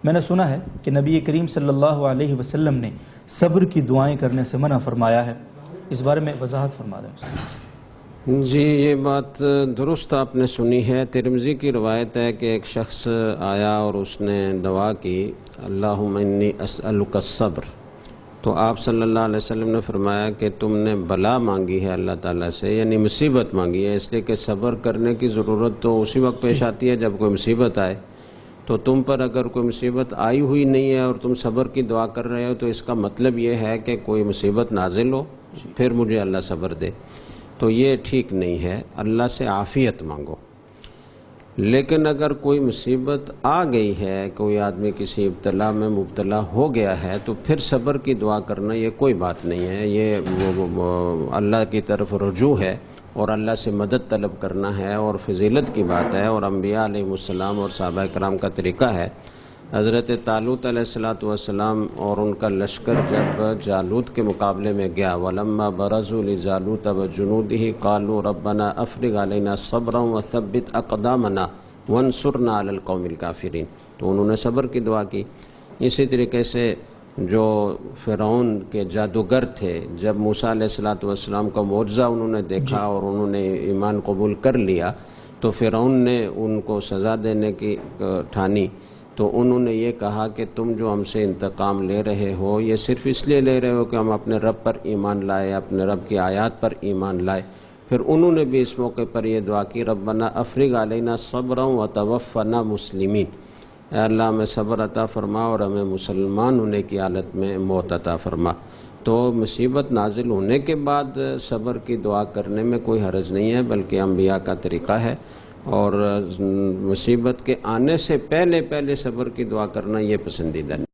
میں نے سنا ہے کہ نبی کریم صلی اللہ علیہ وسلم نے صبر کی دعائیں کرنے سے منع فرمایا ہے، اس بارے میں وضاحت فرما دیں۔ جی، یہ بات درست آپ نے سنی ہے۔ ترمذی کی روایت ہے کہ ایک شخص آیا اور اس نے دعا کی، اللہم انی اسألک الصبر، تو آپ صلی اللہ علیہ وسلم نے فرمایا کہ تم نے بلا مانگی ہے اللہ تعالیٰ سے، یعنی مصیبت مانگی ہے، اس لیے کہ صبر کرنے کی ضرورت تو اسی وقت پیش آتی ہے جب کوئی مصیبت آئے۔ تو تم پر اگر کوئی مصیبت آئی ہوئی نہیں ہے اور تم صبر کی دعا کر رہے ہو تو اس کا مطلب یہ ہے کہ کوئی مصیبت نازل ہو پھر مجھے اللہ صبر دے، تو یہ ٹھیک نہیں ہے۔ اللہ سے عافیت مانگو۔ لیکن اگر کوئی مصیبت آ گئی ہے، کوئی آدمی کسی ابتلا میں مبتلا ہو گیا ہے، تو پھر صبر کی دعا کرنا یہ کوئی بات نہیں ہے، یہ اللہ کی طرف رجوع ہے اور اللہ سے مدد طلب کرنا ہے اور فضیلت کی بات ہے، اور انبیاء علیہ السلام اور صحابہ کرام کا طریقہ ہے۔ حضرت طالوت علیہ السلام اور ان کا لشکر جب جالوت کے مقابلے میں گیا، وَلَمَّا بَرَزُوا لِجَالُوتَ وَجُنُودِهِ قَالُوا رَبَّنَا أَفْرِغْ عَلَيْنَا صَبْرًا وَثَبِّتْ أَقْدَامَنَا وَانصُرْنَا عَلَى الْقَوْمِ الْكَافِرِينَ، تو انہوں نے صبر کی دعا کی۔ اسی طریقے سے جو فرعون کے جادوگر تھے، جب موسیٰ علیہ السلام کا معجزہ انہوں نے دیکھا اور انہوں نے ایمان قبول کر لیا، تو فرعون نے ان کو سزا دینے کی ٹھانی، تو انہوں نے یہ کہا کہ تم جو ہم سے انتقام لے رہے ہو یہ صرف اس لیے لے رہے ہو کہ ہم اپنے رب پر ایمان لائے، اپنے رب کی آیات پر ایمان لائے۔ پھر انہوں نے بھی اس موقع پر یہ دعا کی، ربنا افرغ علینا صبرا وتوفنا مسلمین، اے اللہ ہمیں صبر عطا فرما اور ہمیں مسلمان ہونے کی حالت میں موت عطا فرما۔ تو مصیبت نازل ہونے کے بعد صبر کی دعا کرنے میں کوئی حرج نہیں ہے، بلکہ انبیاء کا طریقہ ہے، اور مصیبت کے آنے سے پہلے صبر کی دعا کرنا یہ پسندیدہ نہیں۔